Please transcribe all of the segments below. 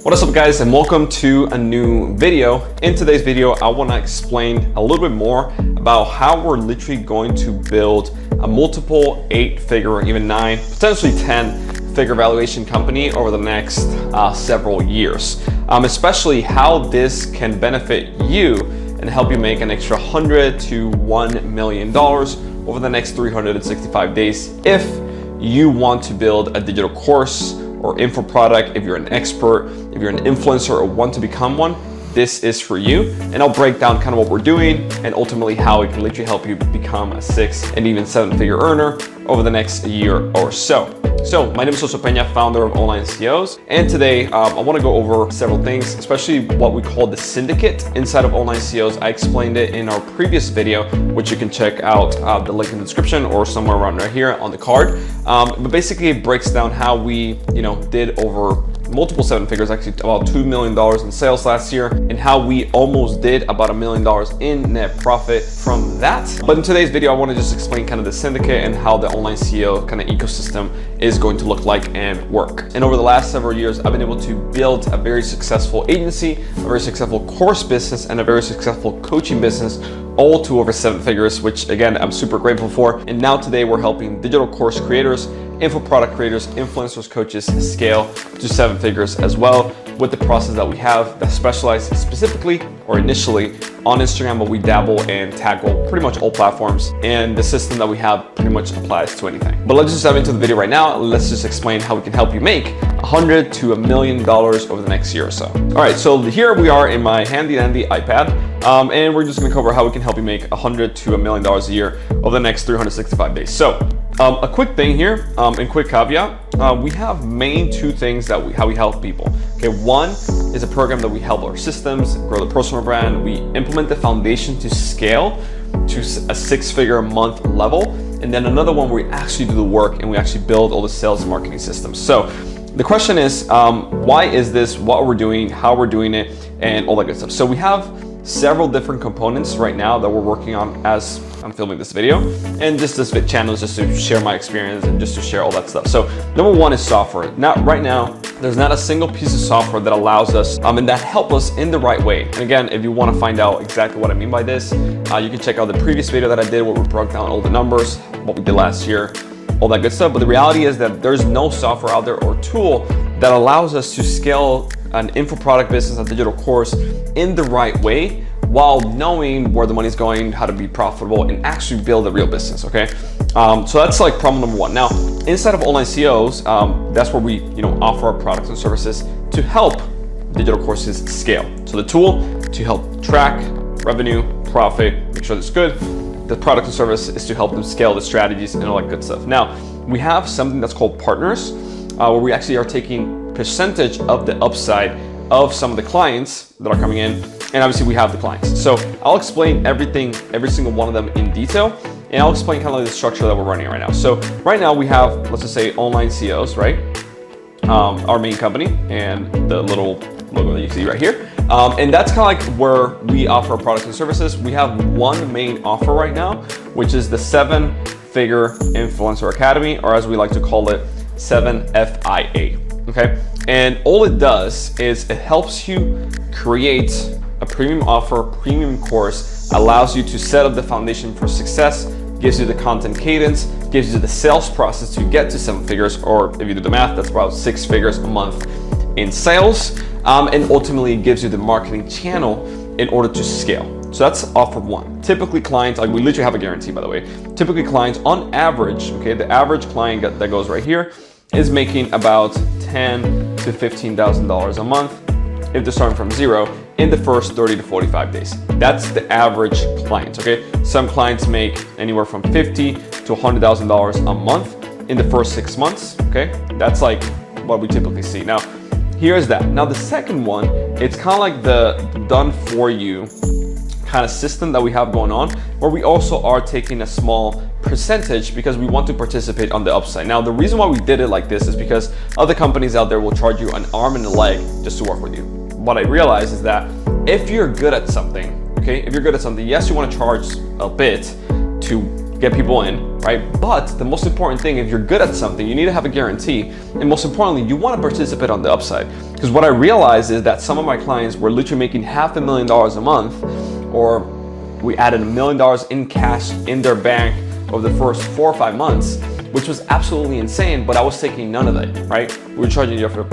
What is up guys, and welcome to a new video. In today's video, I want to explain a little bit more about how we're literally going to build a multiple 8-figure or even 9, potentially 10-figure valuation company over the next several years. Especially how this can benefit you and help you make an extra $100 to $1 million over the next 365 days if you want to build a digital course or info product. If you're an expert, if you're an influencer or want to become one, this is for you. And I'll break down kind of what we're doing and ultimately how it can literally help you become a 6 and even 7-figure earner over the next year or so. So my name is Josue Pena, founder of Online CEOs. And today I want to go over several things, especially what we call the syndicate inside of Online CEOs. I explained it in our previous video, which you can check out the link in the description or somewhere around right here on the card. But basically it breaks down how we, did over multiple 7 figures, actually about $2 million in sales last year, and how we almost did about $1 million in net profit from that. But in today's video, I want to just explain kind of the syndicate and how the online CEO kind of ecosystem is going to look like and work. And over the last several years, I've been able to build a very successful agency, a very successful course business, and a very successful coaching business, all to over 7 figures, which again, I'm super grateful for. And now today we're helping digital course creators, info product creators, influencers, coaches scale to 7 figures as well with the process that we have that specializes specifically or initially on Instagram, but we dabble and tackle pretty much all platforms, and the system that we have pretty much applies to anything. But let's just dive into the video right now. Let's just explain how we can help you make $100 to $1 million over the next year or so. All right, so here we are in my handy dandy iPad, and we're just gonna cover how we can help you make $100 to $1 million a year over the next 365 days. So a quick thing here, and quick caveat, we have main 2 things that how we help people. Okay, one is a program that we help our systems grow the personal brand. We implement the foundation to scale to a 6-figure a month level. And then another one where we actually do the work and we actually build all the sales and marketing systems. So the question is, why is this, what we're doing, how we're doing it, and all that good stuff. So we have several different components right now that we're working on as I'm filming this video, and just this channel is just to share my experience and just to share all that stuff. So number one is software. Right now, there's not a single piece of software that allows us and that help us in the right way. And again, if you want to find out exactly what I mean by this, you can check out the previous video that I did where we broke down all the numbers, what we did last year, all that good stuff. But the reality is that there's no software out there or tool that allows us to scale an info product business, a digital course in the right way, while knowing where the money's going, how to be profitable, and actually build a real business, okay? So that's like problem number one. Now, inside of Online CEOs, that's where we offer our products and services to help digital courses scale. So the tool to help track revenue, profit, make sure that's good. The product and service is to help them scale the strategies and all that good stuff. Now, we have something that's called partners, where we actually are taking percentage of the upside of some of the clients that are coming in, and obviously we have the clients. So I'll explain everything, every single one of them in detail, and I'll explain kind of the structure that we're running right now. So right now we have, let's just say, Online CEOs, right? Our main company and the little logo that you see right here. And that's kind of like where we offer our products and services. We have one main offer right now, which is the 7-Figure Influencer Academy, or as we like to call it, 7FIA, okay? And all it does is it helps you create a premium offer, premium course, allows you to set up the foundation for success, gives you the content cadence, gives you the sales process to get to 7 figures, or if you do the math, that's about 6 figures a month in sales, and ultimately it gives you the marketing channel in order to scale. So that's offer one. Typically clients, like we literally have a guarantee, by the way, typically clients on average, okay, the average client that goes right here is making about $10,000 to $15,000 a month if they're starting from zero in the first 30 to 45 days. That's the average client, okay? Some clients make anywhere from $50,000 to $100,000 a month in the first 6 months, okay? That's like what we typically see. Now, here's that. Now the second one, it's kind of like the done for you kind of system that we have going on, where we also are taking a small percentage because we want to participate on the upside. Now, the reason why we did it like this is because other companies out there will charge you an arm and a leg just to work with you. What I realize is that if you're good at something, okay, if you're good at something, yes, you want to charge a bit to get people in, right? But the most important thing, if you're good at something, you need to have a guarantee. And most importantly, you want to participate on the upside. Because what I realized is that some of my clients were literally making $500,000 a month, or we added $1 million in cash in their bank over the first 4 or 5 months, which was absolutely insane, but I was taking none of it, right? We were charging you for,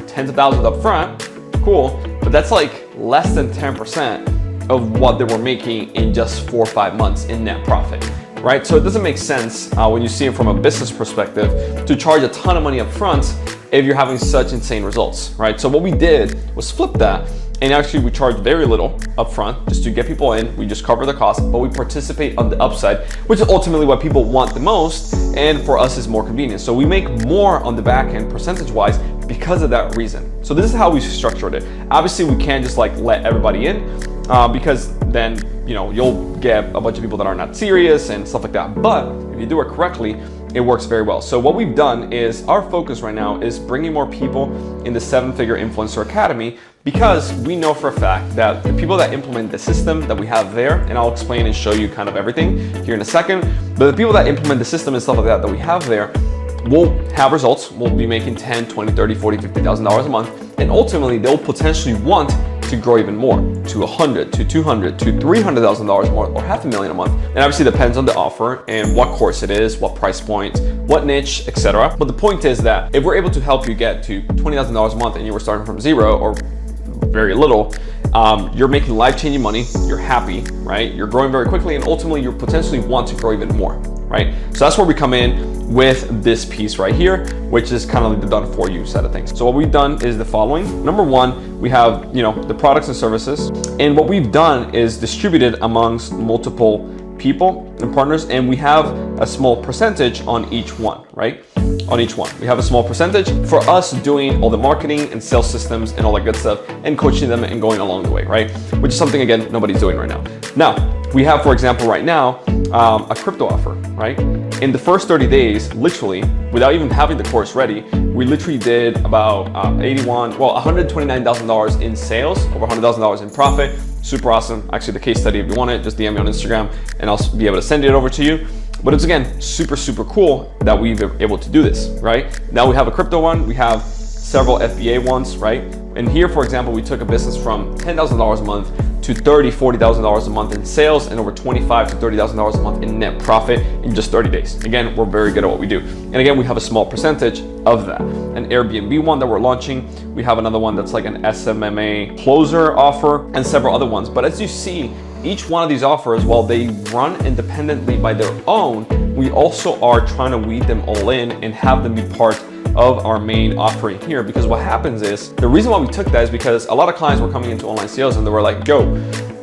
tens of thousands up front, cool, but that's like less than 10% of what they were making in just 4 or 5 months in net profit, right? So it doesn't make sense when you see it from a business perspective to charge a ton of money up front if you're having such insane results, right? So what we did was flip that. And actually we charge very little upfront just to get people in. We just cover the cost, but we participate on the upside, which is ultimately what people want the most. And for us is more convenient. So we make more on the back end percentage wise because of that reason. So this is how we structured it. Obviously we can't just like let everybody in because then, you'll get a bunch of people that are not serious and stuff like that. But if you do it correctly, it works very well. So what we've done is our focus right now is bringing more people in the 7-Figure Influencer Academy, because we know for a fact that the people that implement the system that we have there, and I'll explain and show you kind of everything here in a second, but the people that implement the system and stuff like that we have there will have results. We'll be making $10, $20, $30, $40, $50,000 a month, and ultimately they'll potentially want to grow even more to $100,000 to $200,000 to $300,000 more, or $500,000 a month. And obviously it depends on the offer and what course it is, what price point, what niche, etc. But the point is that if we're able to help you get to $20,000 a month and you were starting from zero or very little, you're making life-changing money, you're happy, right? You're growing very quickly, and ultimately you potentially want to grow even more, right? So that's where we come in with this piece right here, which is kind of like the done for you side of things. So what we've done is the following. Number one, we have, the products and services. And what we've done is distributed amongst multiple people and partners, and we have a small percentage on each one, right? On each one. We have a small percentage for us doing all the marketing and sales systems and all that good stuff and coaching them and going along the way, right? Which is something, again, nobody's doing right now. Now, we have, for example, right now, a crypto offer, right? In the first 30 days, literally, without even having the course ready, we literally did about $129,000 in sales, over $100,000 in profit. Super awesome. Actually, the case study, if you want it, just DM me on Instagram and I'll be able to send it over to you. But it's, again, super, super cool that we've been able to do this, right? Now we have a crypto one, we have several FBA ones, right? And here, for example, we took a business from $10,000 a month to $30,000, $40,000 a month in sales and over $25,000 to $30,000 a month in net profit in just 30 days. Again, we're very good at what we do. And again, we have a small percentage of that. An Airbnb one that we're launching. We have another one that's like an SMMA closer offer and several other ones. But as you see, each one of these offers, while they run independently by their own, we also are trying to weed them all in and have them be part of our main offering here. Because what happens is, the reason why we took that is because a lot of clients were coming into online sales and they were like, yo,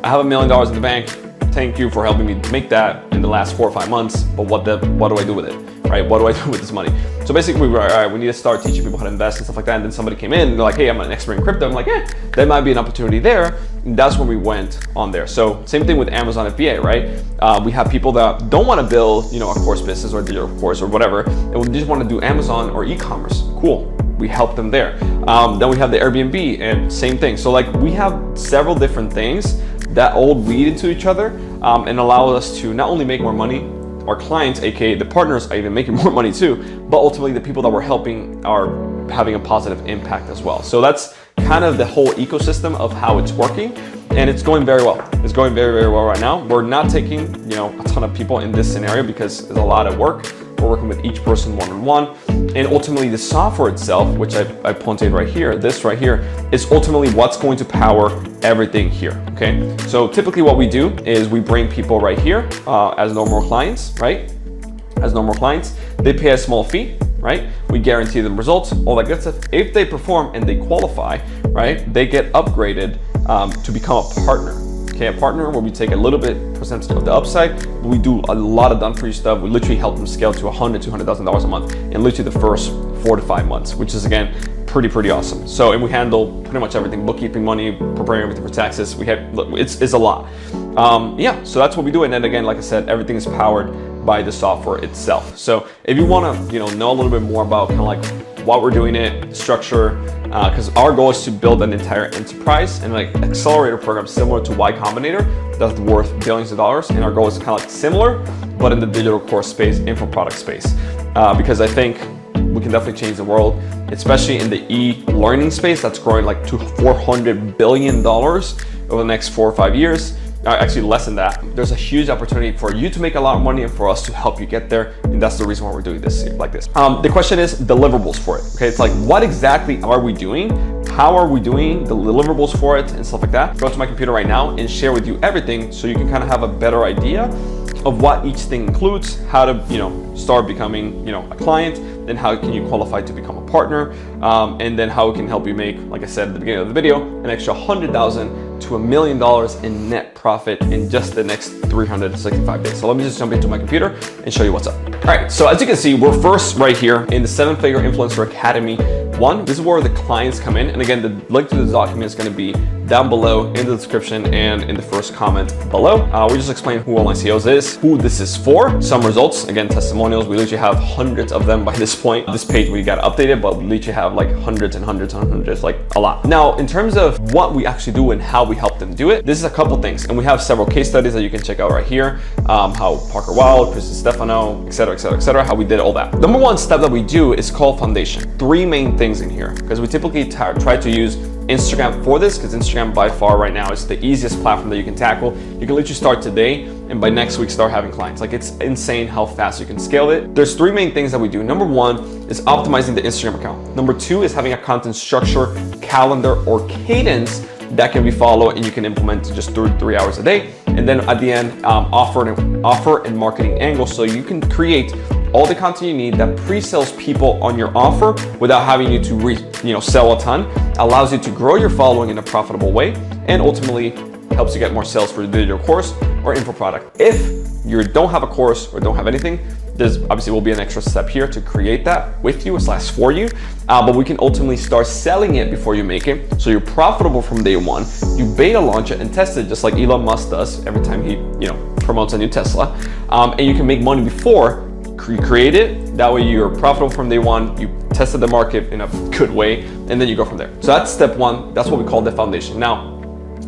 I have $1 million in the bank. Thank you for helping me make that in the last 4 or 5 months, but what do I do with it, right? What do I do with this money? So basically we were like, all right, we need to start teaching people how to invest and stuff like that. And then somebody came in and they're like, hey, I'm an expert in crypto. I'm like, yeah, there might be an opportunity there. And that's when we went on there. So same thing with Amazon FBA, right? We have people that don't want to build, a course business or digital course or whatever, and we just want to do Amazon or e-commerce. Cool. We help them there. Then we have the Airbnb and same thing. So like we have several different things that all lead into each other and allow us to not only make more money, our clients, aka the partners, are even making more money too, but ultimately the people that we're helping are having a positive impact as well. So that's kind of the whole ecosystem of how it's working, and it's going very well. It's going very, very well right now. We're not taking, a ton of people in this scenario because it's a lot of work. We're working with each person one-on-one, and ultimately the software itself, which I pointed right here, this right here, is ultimately what's going to power everything here, okay? So typically what we do is we bring people right here as normal clients, right? As normal clients, they pay a small fee, right? We guarantee them results, all that good stuff. If they perform and they qualify, right, they get upgraded to become a partner. Okay, a partner where we take a little bit percentage of the upside, but we do a lot of done-for-you stuff. We literally help them scale to $100,000, $200,000 a month in literally the first 4 to 5 months, which is, again, pretty awesome. So, and we handle pretty much everything: bookkeeping, money, preparing everything for taxes. We have, it's a lot. Yeah, so that's what we do. And then again, like I said, everything is powered by the software itself. So if you want to, know a little bit more about kind of like why we're doing it, structure, because our goal is to build an entire enterprise and like accelerator program similar to Y Combinator that's worth billions of dollars. And our goal is kind of like similar, but in the digital course space, info product space, because I think we can definitely change the world, especially in the e-learning space that's growing like to $400 billion over the next 4 or 5 years. Actually less than that. There's a huge opportunity for you to make a lot of money and for us to help you get there. And that's the reason why we're doing this like this. The question is deliverables for it. Okay, it's like, what exactly are we doing? How are we doing the deliverables for it and stuff like that? Go to my computer right now and share with you everything so you can kind of have a better idea of what each thing includes, how to, start becoming, a client, then how can you qualify to become a partner, and then how it can help you make, like I said at the beginning of the video, an extra $100,000 to $1 million in net profit in just the next 365 days. So let me just jump into my computer and show you what's up. All right, so as you can see, we're first right here in the 7-Figure Influencer Academy 1. This is where the clients come in. And again, the link to the document is going to be down below in the description and in the first comment below. We just explain who Online CEOs is, who this is for, some results, again, testimonials. We literally have hundreds of them by this point. This page we got updated, but we literally have like hundreds and hundreds and hundreds, like a lot. Now, in terms of what we actually do and how we help them do it, this is a couple things. And we have several case studies that you can check out right here. How Parker Wild, Chris Stefano, et cetera, how we did all that. Number one step that we do is called foundation. 3 main things in here, because we typically try to use Instagram for this, because Instagram by far right now is the easiest platform that you can tackle. You can literally start today and by next week start having clients. Like, it's insane how fast you can scale it. There's 3 main things that we do. Number 1 is optimizing the Instagram account. Number 2 is having a content structure, calendar, or cadence that can be followed and you can implement just 3 hours a day. And then at the end, offer and marketing angle, so you can create all the content you need that pre-sells people on your offer without having you to sell a ton, allows you to grow your following in a profitable way, and ultimately helps you get more sales for the digital course or info product. If you don't have a course or don't have anything, there's obviously will be an extra step here to create that with you / for you, but we can ultimately start selling it before you make it, so you're profitable from day one. You beta launch it and test it just like Elon Musk does every time he promotes a new Tesla, and you can make money before you create it. That way you're profitable from day one, you tested the market in a good way, and then you go from there. So that's step 1. That's what we call the foundation. Now,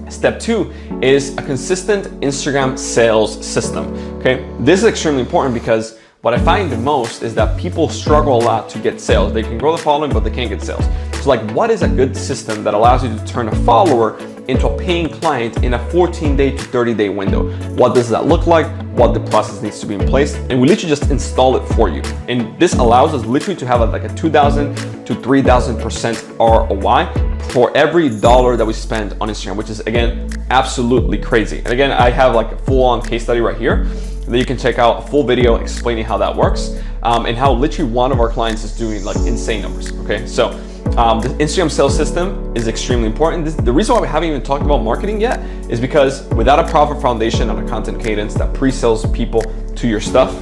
step 2 is a consistent Instagram sales system. Okay, this is extremely important because what I find the most is that people struggle a lot to get sales. They can grow the following, but they can't get sales. So like, what is a good system that allows you to turn a follower into a paying client in a 14-day to 30-day window? What does that look like? What the process needs to be in place? And we literally just install it for you. And this allows us literally to have like a 2,000 to 3,000% ROI for every dollar that we spend on Instagram, which is, again, absolutely crazy. And again, I have like a full-on case study right here that you can check out, a full video explaining how that works, and how literally one of our clients is doing like insane numbers. Okay, so the Instagram sales system is extremely important. The reason why we haven't even talked about marketing yet is because without a proper foundation on a content cadence that pre-sells people to your stuff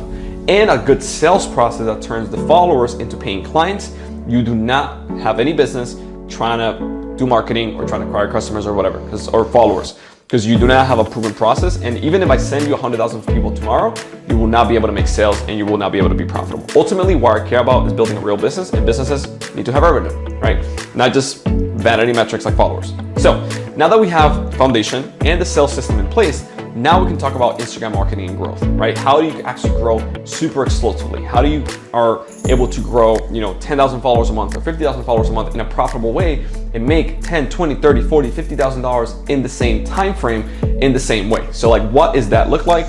and a good sales process that turns the followers into paying clients, you do not have any business trying to do marketing or trying to acquire customers or whatever, or followers, because you do not have a proven process. And even if I send you 100,000 people tomorrow, you will not be able to make sales and you will not be able to be profitable. Ultimately, what I care about is building a real business, and businesses need to have revenue, right? Not just vanity metrics like followers. So now that we have foundation and the sales system in place, now we can talk about Instagram marketing and growth, right? How do you actually grow super explosively? How do you are able to grow, 10,000 followers a month or 50,000 followers a month in a profitable way and make 10, 20, 30, 40, $50,000 in the same time frame in the same way? So like, what does that look like?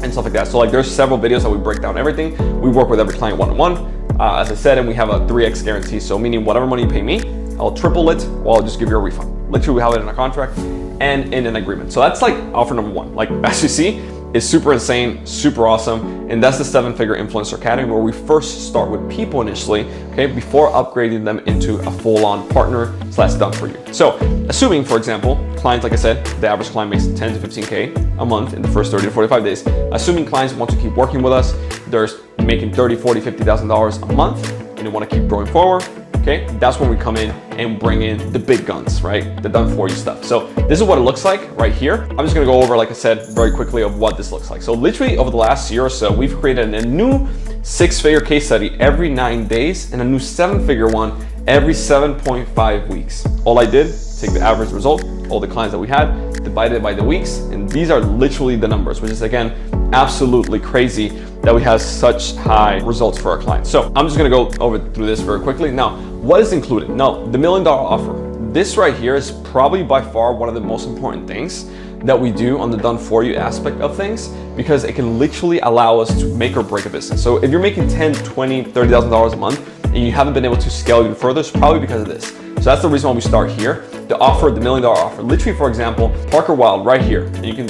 And stuff like that. So like, there's several videos that we break down everything. We work with every client one-on-one, as I said, and we have a 3x guarantee. So meaning whatever money you pay me, I'll triple it, or I'll just give you a refund. Literally, we have it in a contract and in an agreement. So that's like offer number 1. Like, as you see, is super insane, super awesome. And that's the 7-Figure Influencer Academy, where we first start with people initially, okay, before upgrading them into a full-on partner / done for you. So assuming, for example, clients, like I said, the average client makes 10 to 15K a month in the first 30 to 45 days. Assuming clients want to keep working with us, they're making 30, 40, $50,000 a month, and they want to keep growing forward. okay, that's when we come in and bring in the big guns, right? The done for you stuff. So this is what it looks like right here. I'm just gonna go over, like I said, very quickly of what this looks like. So literally over the last year or so, we've created a new 6-figure case study every 9 days and a new 7-figure one every 7.5 weeks. All I did, take the average result, all the clients that we had, divided by the weeks, and these are literally the numbers, which is again, absolutely crazy that we have such high results for our clients. So I'm just gonna go through this very quickly. Now, what is included? Now, the $1 million offer. This right here is probably by far one of the most important things that we do on the done for you aspect of things, because it can literally allow us to make or break a business. So if you're making $10, $20, $30,000 a month and you haven't been able to scale even further, it's probably because of this. So that's the reason why we start here. The offer, the $1 million offer. Literally, for example, Parker Wild right here. And you can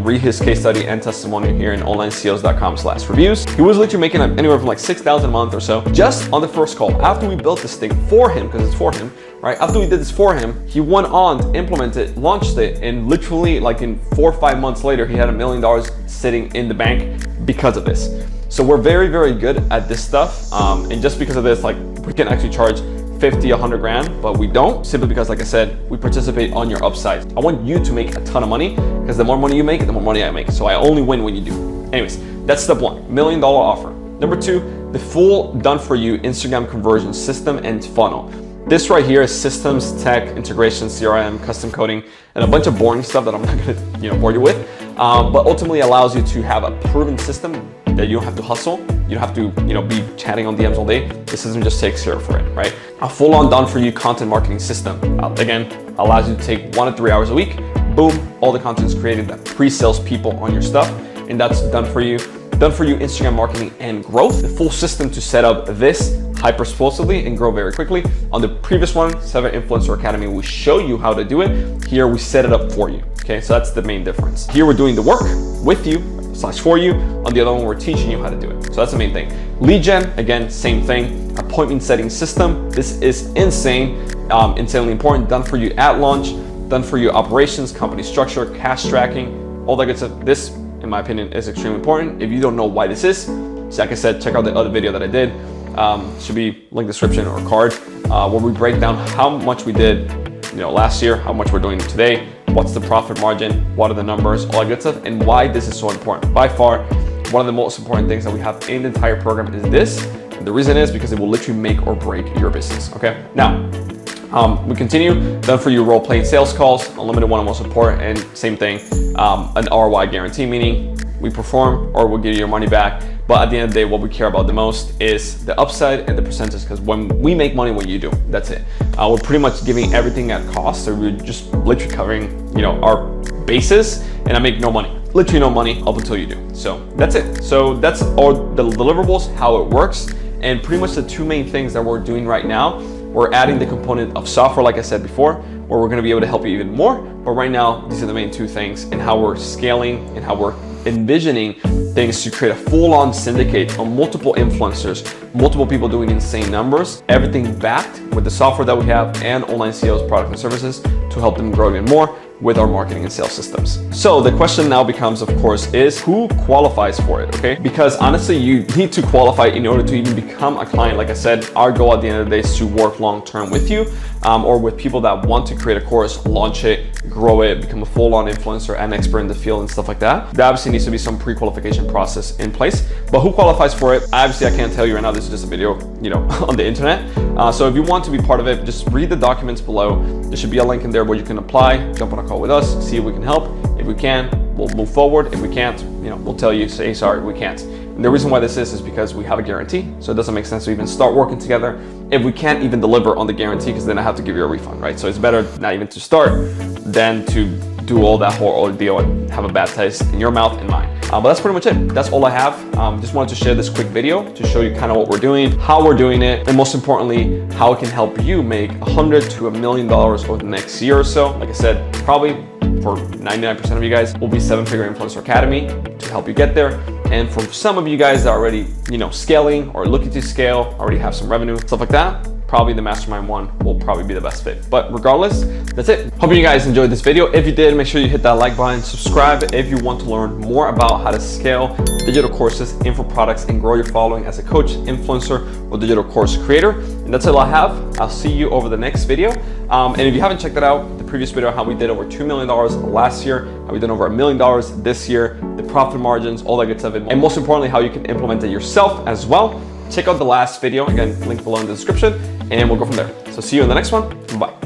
read his case study and testimonial here in onlinesales.com/reviews. He was literally making anywhere from like $6,000 a month or so just on the first call. After we built this thing for him, because it's for him, right? After we did this for him, he went on to implement it, launched it, and literally like in 4 or 5 months later, he had $1 million sitting in the bank because of this. So we're very, very good at this stuff. And just because of this, like we can actually charge 50, 100 grand, but we don't, simply because, like I said, we participate on your upside. I want you to make a ton of money, because the more money you make, the more money I make. So I only win when you do. Anyways, that's step one, $1 million offer. Number two, the full done for you Instagram conversion system and funnel. This right here is systems, tech, integration, CRM, custom coding, and a bunch of boring stuff that I'm not gonna bore you with, but ultimately allows you to have a proven system that you don't have to hustle. You don't have to be chatting on DMs all day. The system just takes care for it, right? A full-on done for you content marketing system, again, allows you to take 1 to 3 hours a week. Boom, all the content is created that pre-sales people on your stuff, and that's done for you. Done for you Instagram marketing and growth. The full system to set up this hyper explosively and grow very quickly. On the previous one, 7 Influencer Academy, we show you how to do it. Here we set it up for you. Okay, so that's the main difference. Here we're doing the work with you / for you. On the other one, we're teaching you how to do it. So that's the main thing. Lead gen, again, same thing. Appointment setting system. This is insane, insanely important. Done for you at launch, done for you operations, company structure, cash tracking, all that good stuff. This, in my opinion, is extremely important. If you don't know why this is, so like I said, check out the other video that I did. Should be link description or card, where we break down how much we did last year, how much we're doing today, what's the profit margin, what are the numbers, all that good stuff, and why this is so important. By far, one of the most important things that we have in the entire program is this. And the reason is because it will literally make or break your business, okay? Now, we continue. Done for you role-playing sales calls, unlimited one-on-one support, and same thing, an ROI guarantee, meaning we perform or we'll give you your money back. But at the end of the day, what we care about the most is the upside and the percentage, because when we make money, when you do, that's it. We're pretty much giving everything at cost. So we're just literally covering, our basis, and I make no money, literally no money up until you do. So that's it. So that's all the deliverables, how it works. And pretty much the 2 main things that we're doing right now, we're adding the component of software, like I said before, where we're gonna be able to help you even more. But right now, these are the main 2 things, and how we're scaling and how we're envisioning things to create a full-on syndicate on multiple influencers, multiple people doing insane numbers, everything backed with the software that we have and online sales products and services to help them grow even more with our marketing and sales systems. So the question now becomes, of course, is who qualifies for it, okay? Because honestly, you need to qualify in order to even become a client. Like I said, our goal at the end of the day is to work long-term with you, or with people that want to create a course, launch it, grow it, become a full-on influencer and expert in the field and stuff like that. There obviously needs to be some pre-qualification process in place, but who qualifies for it? Obviously, I can't tell you right now. This is just a video, on the internet. So if you want to be part of it, just read the documents below. There should be a link in there where you can apply, jump on a call with us, see if we can help. If we can, we'll move forward. If we can't, we'll tell you, say, sorry, we can't. And the reason why this is because we have a guarantee. So it doesn't make sense to even start working together if we can't even deliver on the guarantee, because then I have to give you a refund, right? So it's better not even to start than to do all that whole ordeal and have a bad taste in your mouth and mine. But that's pretty much it. That's all I have. Just wanted to share this quick video to show you kind of what we're doing, how we're doing it, and most importantly, how it can help you make $100 to $1 million over the next year or so. Like I said, probably for 99% of you guys will be 7-Figure Influencer Academy to help you get there. And for some of you guys that are already, scaling or looking to scale, already have some revenue, stuff like that, probably the mastermind one will probably be the best fit. But regardless, that's it. Hope you guys enjoyed this video. If you did, make sure you hit that like button, subscribe if you want to learn more about how to scale digital courses, info products, and grow your following as a coach, influencer, or digital course creator. And that's all I have. I'll see you over the next video. And if you haven't checked it out, the previous video, how we did over $2 million last year, how we did over $1 million this year, the profit margins, all that good stuff, and most importantly, how you can implement it yourself as well. Check out the last video, again, link below in the description, and we'll go from there. So see you in the next one. Bye.